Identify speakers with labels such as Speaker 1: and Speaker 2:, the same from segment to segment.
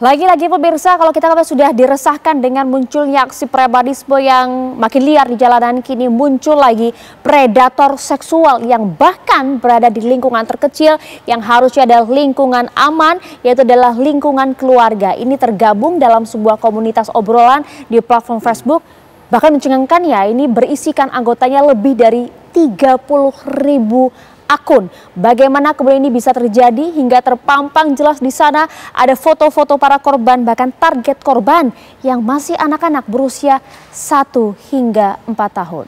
Speaker 1: Lagi-lagi pemirsa, kalau kita sudah diresahkan dengan munculnya aksi premanisme yang makin liar di jalanan, kini muncul lagi predator seksual yang bahkan berada di lingkungan terkecil yang harusnya adalah lingkungan aman, yaitu adalah lingkungan keluarga. Ini tergabung dalam sebuah komunitas obrolan di platform Facebook. Bahkan mencengangkan ya, ini berisikan anggotanya lebih dari 30.000 akun. Bagaimana kemudian ini bisa terjadi hingga terpampang jelas di sana ada foto-foto para korban, bahkan target korban yang masih anak-anak berusia 1 hingga 4 tahun.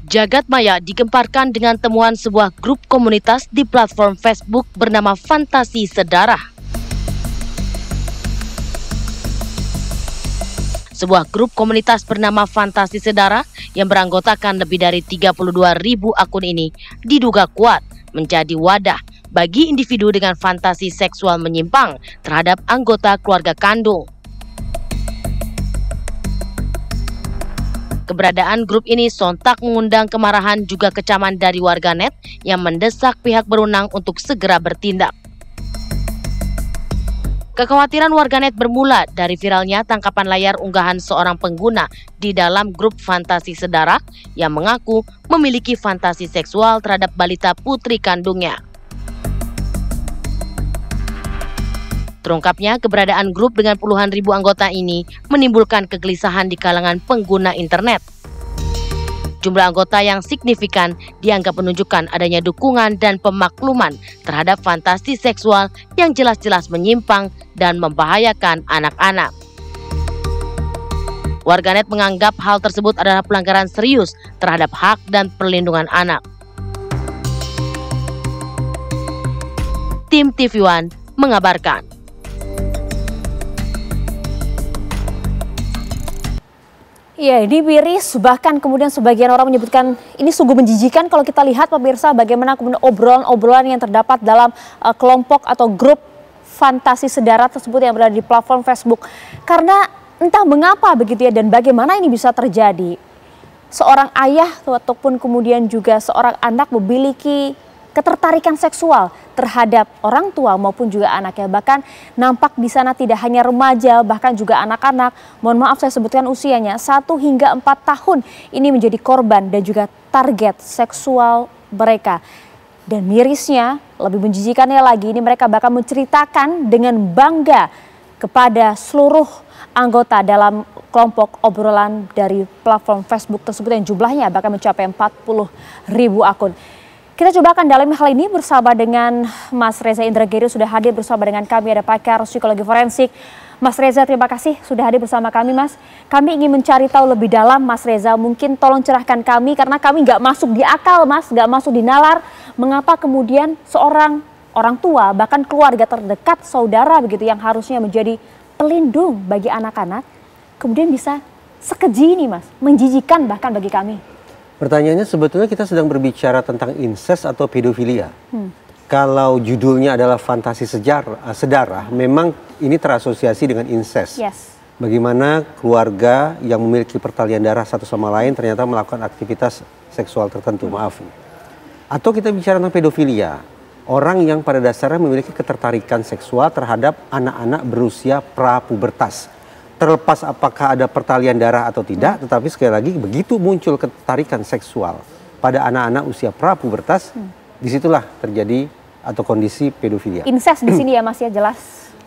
Speaker 2: Jagat maya digemparkan dengan temuan sebuah grup komunitas di platform Facebook bernama Fantasi Sedarah. Sebuah grup komunitas bernama Fantasi Sedarah yang beranggotakan lebih dari 32.000 akun ini diduga kuat menjadi wadah bagi individu dengan fantasi seksual menyimpang terhadap anggota keluarga kandung. Keberadaan grup ini sontak mengundang kemarahan juga kecaman dari warganet yang mendesak pihak berwenang untuk segera bertindak. Kekhawatiran warganet bermula dari viralnya tangkapan layar unggahan seorang pengguna di dalam grup Fantasi Sedarah yang mengaku memiliki fantasi seksual terhadap balita putri kandungnya. Terungkapnya keberadaan grup dengan puluhan ribu anggota ini menimbulkan kegelisahan di kalangan pengguna internet. Jumlah anggota yang signifikan dianggap menunjukkan adanya dukungan dan pemakluman terhadap fantasi seksual yang jelas-jelas menyimpang dan membahayakan anak-anak. Warganet menganggap hal tersebut adalah pelanggaran serius terhadap hak dan perlindungan anak. Tim TV One mengabarkan.
Speaker 1: Ya, ini miris, bahkan kemudian sebagian orang menyebutkan ini sungguh menjijikan kalau kita lihat pemirsa bagaimana kemudian obrolan-obrolan yang terdapat dalam kelompok atau grup Fantasi Sedarah tersebut yang berada di platform Facebook. Karena entah mengapa begitu ya dan bagaimana ini bisa terjadi. Seorang ayah ataupun kemudian juga seorang anak memiliki ketertarikan seksual terhadap orang tua maupun juga anaknya. Bahkan nampak di sana tidak hanya remaja, bahkan juga anak-anak. Mohon maaf saya sebutkan usianya 1 hingga 4 tahun ini menjadi korban dan juga target seksual mereka. Dan mirisnya, lebih menjijikannya lagi, ini mereka bahkan menceritakan dengan bangga kepada seluruh anggota dalam kelompok obrolan dari platform Facebook tersebut yang jumlahnya bahkan mencapai 40.000 akun. Kita coba akan dalami hal ini bersama dengan Mas Reza Indragiri, sudah hadir bersama dengan kami, ada pakar psikologi forensik. Mas Reza, terima kasih sudah hadir bersama kami, Mas. Kami ingin mencari tahu lebih dalam, Mas Reza, mungkin tolong cerahkan kami karena kami nggak masuk di akal, Mas, nggak masuk di nalar. Mengapa kemudian seorang orang tua, bahkan keluarga terdekat, saudara begitu yang harusnya menjadi pelindung bagi anak-anak, kemudian bisa sekeji ini, Mas, menjijikan bahkan bagi kami.
Speaker 3: Pertanyaannya sebetulnya kita sedang berbicara tentang incest atau pedofilia. Kalau judulnya adalah Fantasi Sedarah, memang ini terasosiasi dengan incest.
Speaker 1: Yes.
Speaker 3: Bagaimana keluarga yang memiliki pertalian darah satu sama lain ternyata melakukan aktivitas seksual tertentu, maaf. Atau kita bicara tentang pedofilia, orang yang pada dasarnya memiliki ketertarikan seksual terhadap anak-anak berusia pra-pubertas. Terlepas apakah ada pertalian darah atau tidak, tetapi sekali lagi begitu muncul ketertarikan seksual pada anak-anak usia pra-pubertas, disitulah terjadi atau kondisi pedofilia.
Speaker 1: Incest di sini ya, Mas, ya, jelas.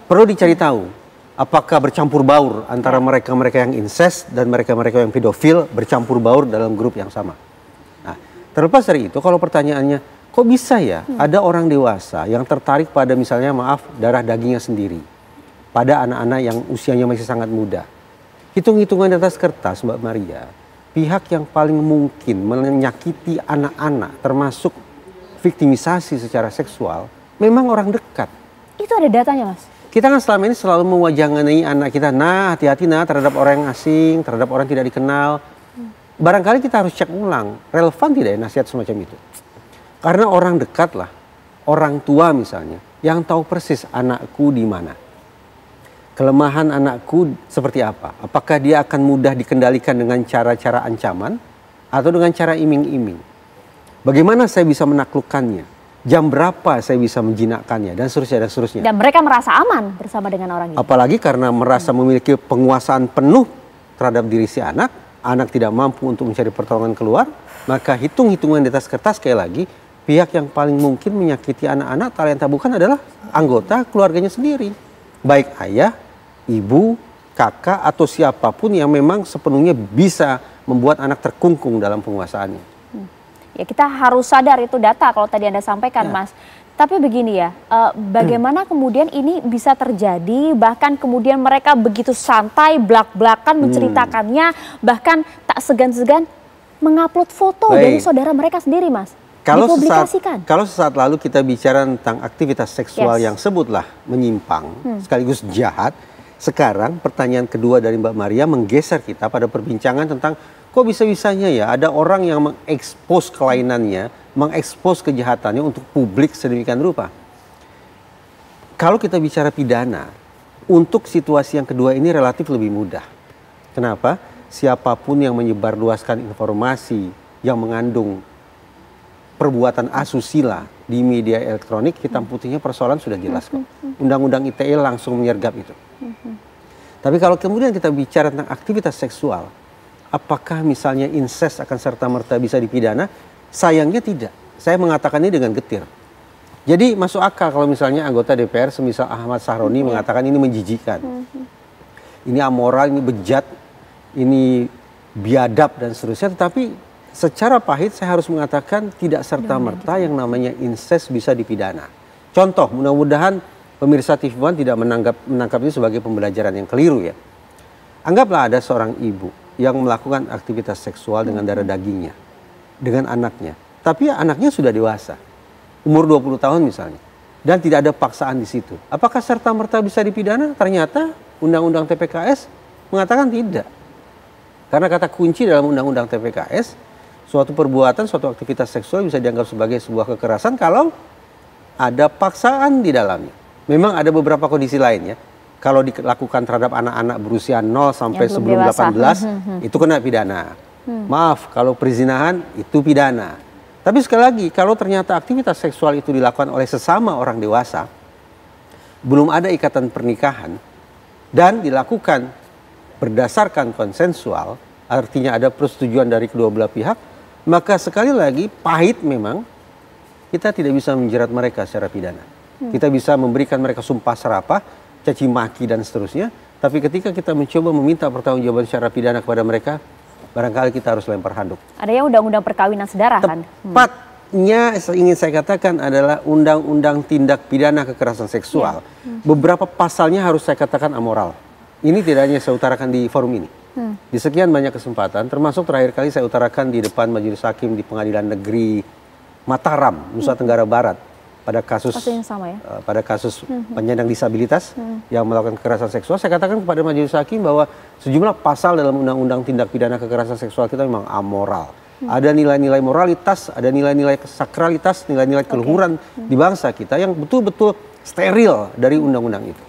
Speaker 3: Perlu dicari tahu apakah bercampur baur antara mereka-mereka yang incest dan mereka-mereka yang pedofil bercampur baur dalam grup yang sama. Nah, terlepas dari itu, kalau pertanyaannya kok bisa ya ada orang dewasa yang tertarik pada misalnya darah dagingnya sendiri pada anak-anak yang usianya masih sangat muda. Hitung-hitungan di atas kertas, Mbak Maria, pihak yang paling mungkin menyakiti anak-anak termasuk viktimisasi secara seksual memang orang dekat.
Speaker 1: Itu ada datanya, Mas?
Speaker 3: Kita kan selama ini selalu mewajangani anak kita, nah hati-hati nah terhadap orang yang asing, terhadap orang yang tidak dikenal. Barangkali kita harus cek ulang, relevan tidak ya nasihat semacam itu. Karena orang dekat lah, orang tua misalnya, yang tahu persis anakku di mana. Kelemahan anakku seperti apa? Apakah dia akan mudah dikendalikan dengan cara-cara ancaman atau dengan cara iming-iming? Bagaimana saya bisa menaklukkannya? Jam berapa saya bisa menjinakkannya? Dan seterusnya, dan seterusnya.
Speaker 1: Dan mereka merasa aman bersama dengan orang ini.
Speaker 3: Apalagi karena merasa memiliki penguasaan penuh terhadap diri si anak tidak mampu untuk mencari pertolongan keluar, maka hitung-hitungan di atas kertas sekali lagi, pihak yang paling mungkin menyakiti anak-anak talenta bukan adalah anggota keluarganya sendiri. Baik ayah, ibu, kakak, atau siapapun yang memang sepenuhnya bisa membuat anak terkungkung dalam penguasaannya.
Speaker 1: Ya kita harus sadar itu data kalau tadi Anda sampaikan Mas. Tapi begini ya, bagaimana kemudian ini bisa terjadi, bahkan kemudian mereka begitu santai, belak-belakan menceritakannya, bahkan tak segan-segan mengupload foto dari saudara mereka sendiri Mas.
Speaker 3: Kalau sesaat lalu kita bicara tentang aktivitas seksual yang sebutlah menyimpang, sekaligus jahat, sekarang pertanyaan kedua dari Mbak Maria menggeser kita pada perbincangan tentang kok bisa-bisanya ya ada orang yang mengekspos kelainannya, mengekspos kejahatannya untuk publik sedemikian rupa. Kalau kita bicara pidana, untuk situasi yang kedua ini relatif lebih mudah. Kenapa? Siapapun yang menyebarluaskan informasi yang mengandung perbuatan asusila di media elektronik, hitam putihnya persoalan sudah jelas kok. Undang-undang ITE langsung menyergap itu. Tapi kalau kemudian kita bicara tentang aktivitas seksual, apakah misalnya incest akan serta-merta bisa dipidana? Sayangnya tidak. Saya mengatakan ini dengan getir. Jadi masuk akal kalau misalnya anggota DPR semisal Ahmad Sahroni mengatakan ini menjijikan. Ini amoral, ini bejat, ini biadab dan seterusnya. Tetapi secara pahit saya harus mengatakan tidak serta-merta yang namanya incest bisa dipidana. Contoh, mudah-mudahan pemirsa TV One tidak menangkap ini sebagai pembelajaran yang keliru ya. Anggaplah ada seorang ibu yang melakukan aktivitas seksual dengan darah dagingnya, dengan anaknya. Tapi anaknya sudah dewasa, umur 20 tahun misalnya. Dan tidak ada paksaan di situ. Apakah serta-merta bisa dipidana? Ternyata Undang-Undang TPKS mengatakan tidak. Karena kata kunci dalam Undang-Undang TPKS, suatu perbuatan, suatu aktivitas seksual bisa dianggap sebagai sebuah kekerasan kalau ada paksaan di dalamnya. Memang ada beberapa kondisi lainnya. Kalau dilakukan terhadap anak-anak berusia 0 sampai sebelum 18, itu kena pidana. Maaf, kalau perzinahan itu pidana. Tapi sekali lagi, kalau ternyata aktivitas seksual itu dilakukan oleh sesama orang dewasa, belum ada ikatan pernikahan, dan dilakukan berdasarkan konsensual, artinya ada persetujuan dari kedua belah pihak, maka sekali lagi pahit memang kita tidak bisa menjerat mereka secara pidana. Kita bisa memberikan mereka sumpah serapah, caci maki dan seterusnya, tapi ketika kita mencoba meminta pertanggungjawaban secara pidana kepada mereka, barangkali kita harus lempar handuk.
Speaker 1: Ada yang undang-undang perkawinan sedara kan?
Speaker 3: Tepatnya ingin saya katakan adalah undang-undang tindak pidana kekerasan seksual. Beberapa pasalnya harus saya katakan amoral. Ini tidak hanya saya utarakan di forum ini. Di sekian banyak kesempatan, termasuk terakhir kali saya utarakan di depan Majelis Hakim di Pengadilan Negeri Mataram, Nusa Tenggara Barat. Pada kasus penyandang disabilitas yang melakukan kekerasan seksual, saya katakan kepada majelis hakim bahwa sejumlah pasal dalam undang-undang tindak pidana kekerasan seksual kita memang amoral. Ada nilai-nilai moralitas, ada nilai-nilai sakralitas, nilai-nilai keluhuran di bangsa kita yang betul-betul steril dari undang-undang itu.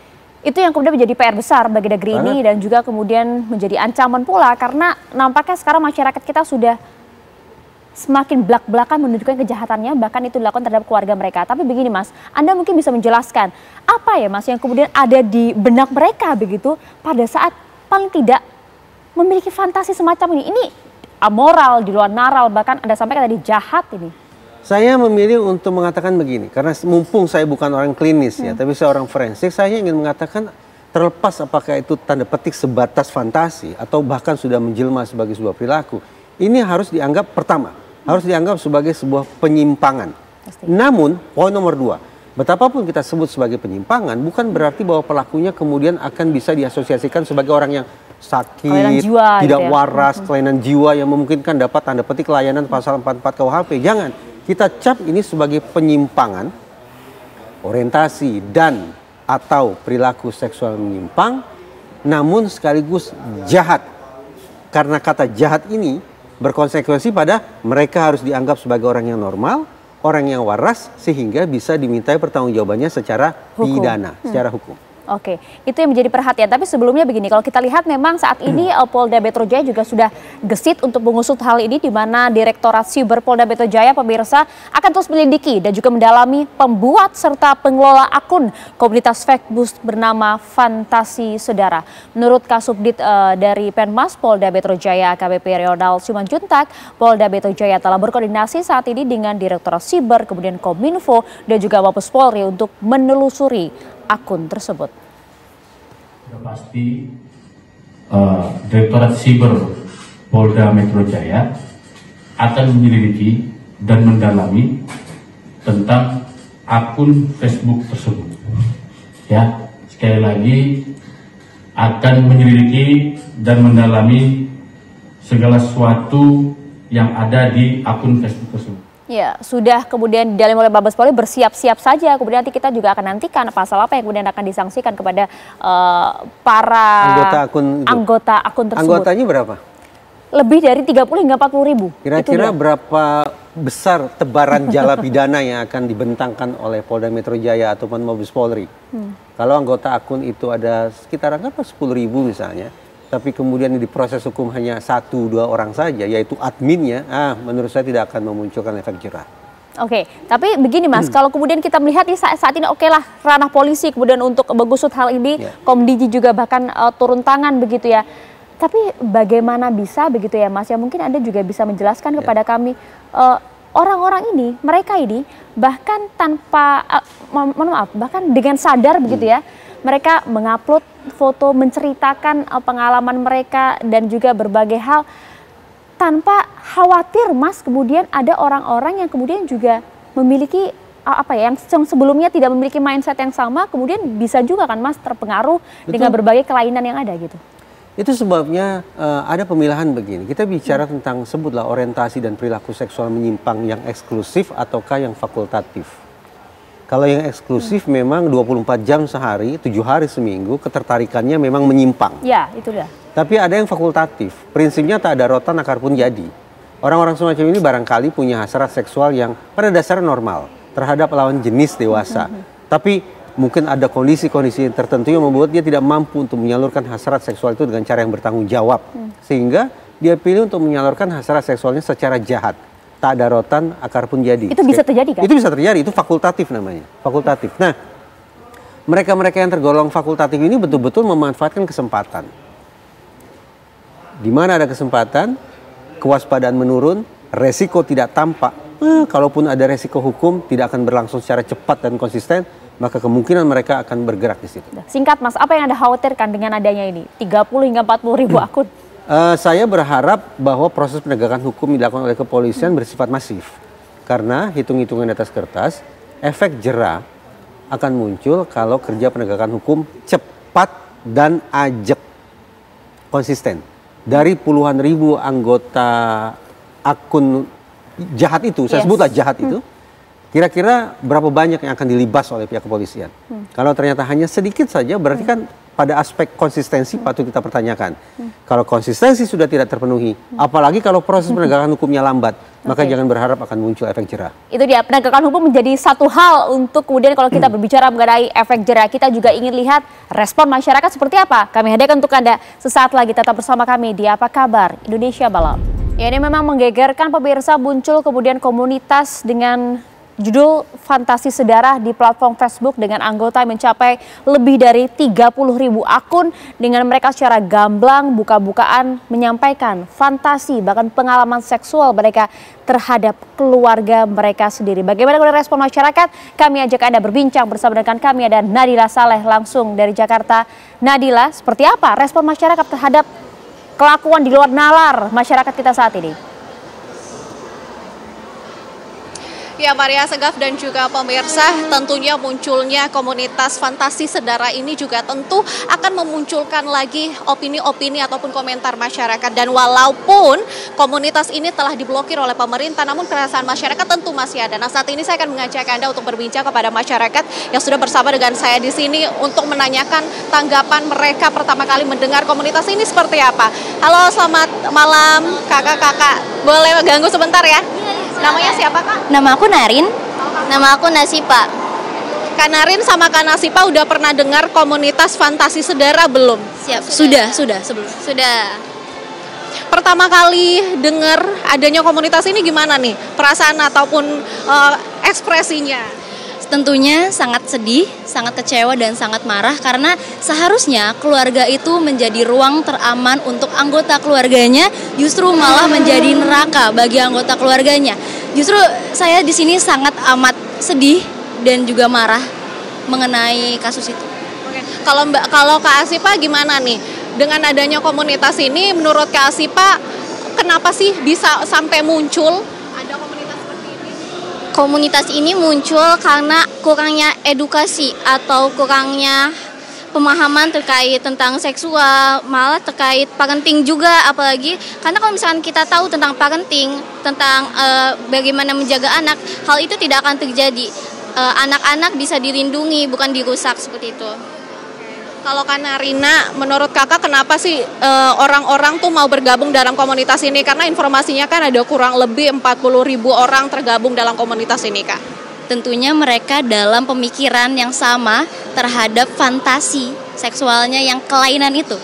Speaker 1: Itu yang kemudian menjadi PR besar bagi negeri ini dan juga kemudian menjadi ancaman pula karena nampaknya sekarang masyarakat kita sudah semakin belak-belakan menunjukkan kejahatannya, bahkan itu dilakukan terhadap keluarga mereka. Tapi begini Mas, Anda mungkin bisa menjelaskan apa ya Mas yang kemudian ada di benak mereka begitu pada saat paling tidak memiliki fantasi semacam ini. Ini amoral, di luar naral, bahkan Anda sampaikan tadi jahat ini.
Speaker 3: Saya memilih untuk mengatakan begini, karena mumpung saya bukan orang klinis ya, tapi saya orang forensik, saya ingin mengatakan terlepas apakah itu tanda petik sebatas fantasi atau bahkan sudah menjelma sebagai sebuah perilaku, ini harus dianggap pertama, harus dianggap sebagai sebuah penyimpangan. Namun, poin nomor 2, betapapun kita sebut sebagai penyimpangan, bukan berarti bahwa pelakunya kemudian akan bisa diasosiasikan sebagai orang yang sakit,
Speaker 1: jiwa,
Speaker 3: tidak
Speaker 1: gitu ya.
Speaker 3: waras, kelainan jiwa yang memungkinkan dapat tanda petik layanan pasal 44 KUHP. Jangan, kita cap ini sebagai penyimpangan, orientasi dan atau perilaku seksual menyimpang, namun sekaligus jahat. Karena kata jahat ini berkonsekuensi pada mereka harus dianggap sebagai orang yang normal, orang yang waras, sehingga bisa dimintai pertanggungjawabannya secara pidana, secara hukum.
Speaker 1: Oke, itu yang menjadi perhatian. Tapi sebelumnya begini, kalau kita lihat memang saat ini Polda Metro Jaya juga sudah gesit untuk mengusut hal ini, di mana Direktorat Siber Polda Metro Jaya pemirsa akan terus melidiki dan juga mendalami pembuat serta pengelola akun komunitas Facebook bernama Fantasi Sedara. Menurut Kasubdit dari Penmas Polda Metro Jaya AKBP Ronald Simanjuntak, Polda Metro Jaya telah berkoordinasi saat ini dengan Direktorat Siber, kemudian Kominfo dan juga Mabes Polri untuk menelusuri akun tersebut.
Speaker 4: Sudah pasti Direktorat Siber Polda Metro Jaya akan menyelidiki dan mendalami tentang akun Facebook tersebut. Ya, sekali lagi akan menyelidiki dan mendalami segala sesuatu yang ada di akun Facebook tersebut.
Speaker 1: Ya, sudah kemudian didalami oleh Mabes Polri, bersiap-siap saja. Kemudian nanti kita juga akan nantikan pasal apa yang kemudian akan disangsikan kepada para anggota akun tersebut.
Speaker 3: Anggotanya berapa?
Speaker 1: Lebih dari 30 hingga 40 ribu.
Speaker 3: Kira-kira berapa besar tebaran jala pidana yang akan dibentangkan oleh Polda Metro Jaya ataupun Mabes Polri? Kalau anggota akun itu ada sekitar 10.000 misalnya, tapi kemudian diproses hukum hanya 1-2 orang saja, yaitu adminnya, menurut saya tidak akan memunculkan efek jerah.
Speaker 1: Oke, tapi begini Mas, kalau kemudian kita melihat di saat ini lah ranah polisi kemudian untuk mengusut hal ini, Komdiji juga bahkan turun tangan begitu ya. Tapi bagaimana bisa begitu ya Mas, ya mungkin Anda juga bisa menjelaskan kepada kami, orang-orang ini, mereka ini bahkan tanpa, bahkan dengan sadar begitu ya, mereka mengupload foto menceritakan pengalaman mereka dan juga berbagai hal tanpa khawatir Mas, kemudian ada orang-orang yang kemudian juga memiliki yang sebelumnya tidak memiliki mindset yang sama, kemudian bisa juga kan Mas terpengaruh dengan berbagai kelainan yang ada gitu.
Speaker 3: Itu sebabnya ada pemilahan begini. Kita bicara tentang sebutlah orientasi dan perilaku seksual menyimpang yang eksklusif ataukah yang fakultatif. Kalau yang eksklusif memang 24 jam sehari, 7 hari seminggu, ketertarikannya memang menyimpang.
Speaker 1: Ya, itu dah.
Speaker 3: Tapi ada yang fakultatif. Prinsipnya tak ada rotan akar pun jadi. Orang-orang semacam ini barangkali punya hasrat seksual yang pada dasarnya normal terhadap lawan jenis dewasa. Tapi mungkin ada kondisi-kondisi tertentu yang membuat dia tidak mampu untuk menyalurkan hasrat seksual itu dengan cara yang bertanggung jawab. Sehingga dia pilih untuk menyalurkan hasrat seksualnya secara jahat. Tak ada rotan, akar pun jadi.
Speaker 1: Itu bisa terjadi kan?
Speaker 3: Itu bisa terjadi, itu fakultatif namanya. Fakultatif. Nah, mereka-mereka yang tergolong fakultatif ini betul-betul memanfaatkan kesempatan. Di mana ada kesempatan, kewaspadaan menurun, resiko tidak tampak. Kalaupun ada resiko hukum, tidak akan berlangsung secara cepat dan konsisten, maka kemungkinan mereka akan bergerak di situ.
Speaker 1: Singkat Mas, apa yang Anda khawatirkan dengan adanya ini? 30 hingga 40 ribu akun.
Speaker 3: Saya berharap bahwa proses penegakan hukum yang dilakukan oleh kepolisian bersifat masif. Karena hitung-hitungan di atas kertas, efek jerah akan muncul kalau kerja penegakan hukum cepat dan ajak, konsisten. Dari puluhan ribu anggota akun jahat itu, saya sebutlah jahat itu, kira-kira berapa banyak yang akan dilibas oleh pihak kepolisian? Kalau ternyata hanya sedikit saja, berarti kan pada aspek konsistensi patut kita pertanyakan. Kalau konsistensi sudah tidak terpenuhi, apalagi kalau proses penegakan hukumnya lambat, maka jangan berharap akan muncul efek jerah. Itu
Speaker 1: dia, penegakan hukum menjadi satu hal untuk kemudian kalau kita berbicara mengenai efek jerah, kita juga ingin lihat respon masyarakat seperti apa. Kami hadirkan untuk Anda sesaat lagi, tetap bersama kami di Apa Kabar Indonesia Malam. Ya, ini memang menggegerkan pemirsa, muncul kemudian komunitas dengan judul Fantasi Sedara di platform Facebook dengan anggota yang mencapai lebih dari 30 ribu akun, dengan mereka secara gamblang buka-bukaan menyampaikan fantasi bahkan pengalaman seksual mereka terhadap keluarga mereka sendiri. Bagaimana respon masyarakat? Kami ajak Anda berbincang bersama dengan kami, ada Nadila Saleh langsung dari Jakarta. Nadila, seperti apa respon masyarakat terhadap kelakuan di luar nalar masyarakat kita saat ini?
Speaker 5: Ya, Maria Segaf dan juga pemirsa, tentunya munculnya komunitas Fantasi Sedara ini juga tentu akan memunculkan lagi opini-opini ataupun komentar masyarakat. Dan walaupun komunitas ini telah diblokir oleh pemerintah, namun keresahan masyarakat tentu masih ada. Nah, saat ini saya akan mengajak Anda untuk berbincang kepada masyarakat yang sudah bersama dengan saya di sini untuk menanyakan tanggapan mereka pertama kali mendengar komunitas ini seperti apa. Halo, selamat malam kakak-kakak. Boleh ganggu sebentar ya? Namanya siapa, Kak?
Speaker 6: Nama aku Narin. Nama aku Nasipa.
Speaker 5: Kak Narin sama Kak Nasipa udah pernah dengar komunitas Fantasi Sedara belum?
Speaker 6: Siap, sudah sebelum.
Speaker 5: Sudah. Pertama kali dengar adanya komunitas ini gimana nih? Perasaan ataupun ekspresinya?
Speaker 6: Tentunya sangat sedih, sangat kecewa dan sangat marah karena seharusnya keluarga itu menjadi ruang teraman untuk anggota keluarganya, justru malah menjadi neraka bagi anggota keluarganya. Justru saya di sini sangat amat sedih dan juga marah mengenai kasus itu.
Speaker 5: Oke. Kalau Kak Asipa gimana nih? Dengan adanya komunitas ini menurut Kak Asipa kenapa sih bisa sampai muncul ada komunitas seperti ini?
Speaker 6: Komunitas ini muncul karena kurangnya edukasi atau kurangnya pemahaman terkait tentang seksual, malah terkait parenting juga, apalagi karena kalau misalkan kita tahu tentang parenting, tentang bagaimana menjaga anak, hal itu tidak akan terjadi. Anak-anak bisa dilindungi, bukan dirusak seperti itu.
Speaker 5: Kalau Kak Narina, menurut kakak kenapa sih orang-orang tuh mau bergabung dalam komunitas ini? Karena informasinya kan ada kurang lebih 40.000 orang tergabung dalam komunitas ini, Kak.
Speaker 6: Tentunya mereka dalam pemikiran yang sama terhadap fantasi seksualnya yang kelainan itu.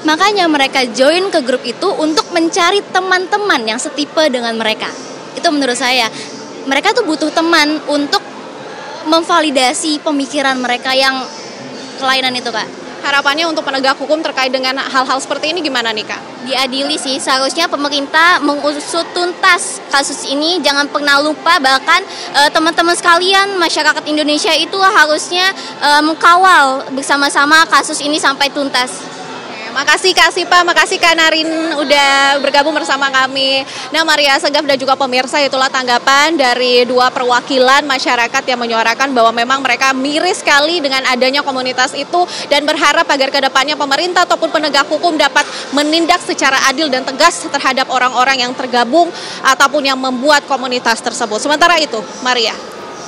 Speaker 6: Makanya mereka join ke grup itu untuk mencari teman-teman yang setipe dengan mereka. Itu menurut saya. Mereka tuh butuh teman untuk memvalidasi pemikiran mereka yang kelainan itu, Kak.
Speaker 5: Harapannya untuk penegak hukum terkait dengan hal-hal seperti ini gimana nih, Kak?
Speaker 6: Diadili sih, seharusnya pemerintah mengusut tuntas kasus ini. Jangan pernah lupa, bahkan teman-teman sekalian, masyarakat Indonesia itu harusnya mengkawal bersama-sama kasus ini sampai tuntas.
Speaker 5: Makasih Kak Asipa, makasih Kak Narin udah bergabung bersama kami. Nah, Maria Segaf dan juga pemirsa, itulah tanggapan dari dua perwakilan masyarakat yang menyuarakan bahwa memang mereka miris sekali dengan adanya komunitas itu dan berharap agar kedepannya pemerintah ataupun penegak hukum dapat menindak secara adil dan tegas terhadap orang-orang yang tergabung ataupun yang membuat komunitas tersebut. Sementara itu, Maria.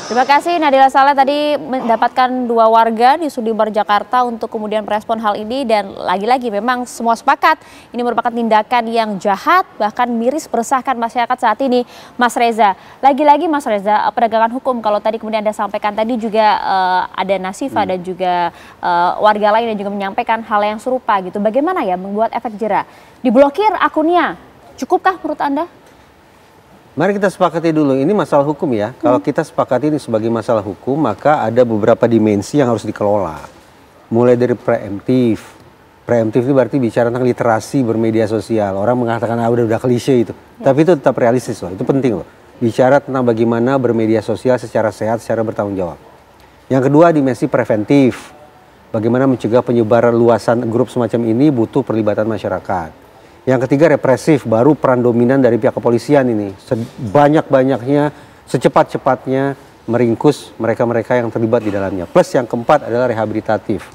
Speaker 1: Terima kasih Nadila Saleh tadi mendapatkan dua warga di Sudirman, Jakarta untuk kemudian merespon hal ini, dan lagi-lagi memang semua sepakat ini merupakan tindakan yang jahat, bahkan miris meresahkan masyarakat saat ini, Mas Reza. Lagi-lagi Mas Reza, penegakan hukum, kalau tadi kemudian Anda sampaikan tadi juga ada Nasifa dan juga warga lain yang juga menyampaikan hal yang serupa gitu. Bagaimana ya membuat efek jera? Diblokir akunnya, cukupkah menurut Anda?
Speaker 3: Mari kita sepakati dulu, ini masalah hukum ya. Kalau kita sepakati ini sebagai masalah hukum, maka ada beberapa dimensi yang harus dikelola. Mulai dari preemptif. Preemptif itu berarti bicara tentang literasi bermedia sosial. Orang mengatakan udah klise itu. Tapi itu tetap realistis loh, itu penting loh. Bicara tentang bagaimana bermedia sosial secara sehat, secara bertanggung jawab. Yang kedua, dimensi preventif. Bagaimana mencegah penyebaran luasan grup semacam ini butuh perlibatan masyarakat. Yang ketiga, represif, baru peran dominan dari pihak kepolisian ini. Sebanyak-banyaknya, secepat-cepatnya meringkus mereka-mereka yang terlibat di dalamnya. Plus yang keempat adalah rehabilitatif.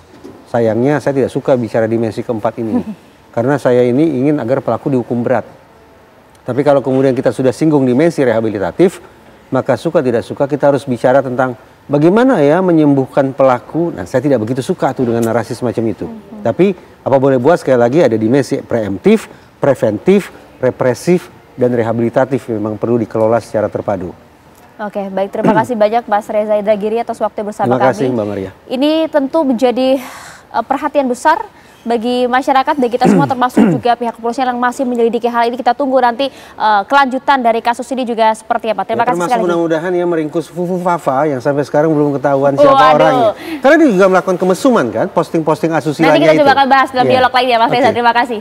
Speaker 3: Sayangnya saya tidak suka bicara dimensi keempat ini. Karena saya ini ingin agar pelaku dihukum berat. Tapi kalau kemudian kita sudah singgung dimensi rehabilitatif, maka suka tidak suka kita harus bicara tentang bagaimana ya menyembuhkan pelaku. Nah, saya tidak begitu suka tuh dengan narasi semacam itu. Tapi apa boleh buat, sekali lagi ada dimensi preemptif, preventif, represif, dan rehabilitatif memang perlu dikelola secara terpadu.
Speaker 1: Oke, baik, terima kasih banyak Mas Reza Indragiri atas waktu bersama kami.
Speaker 3: Terima kasih Mbak Maria.
Speaker 1: Ini tentu menjadi perhatian besar bagi masyarakat, bagi kita semua, termasuk juga pihak kepolisian yang masih menyelidiki hal ini. Kita tunggu nanti kelanjutan dari kasus ini juga seperti apa. Terima kasih sekali lagi.
Speaker 3: Mudah-mudahan ya meringkus Fufu Fafa yang sampai sekarang belum ketahuan siapa orangnya. Karena dia juga melakukan kemesuman kan, posting-posting asusila itu.
Speaker 1: Nanti kita coba akan bahas dalam dialog lainnya Mas Reza. Terima kasih.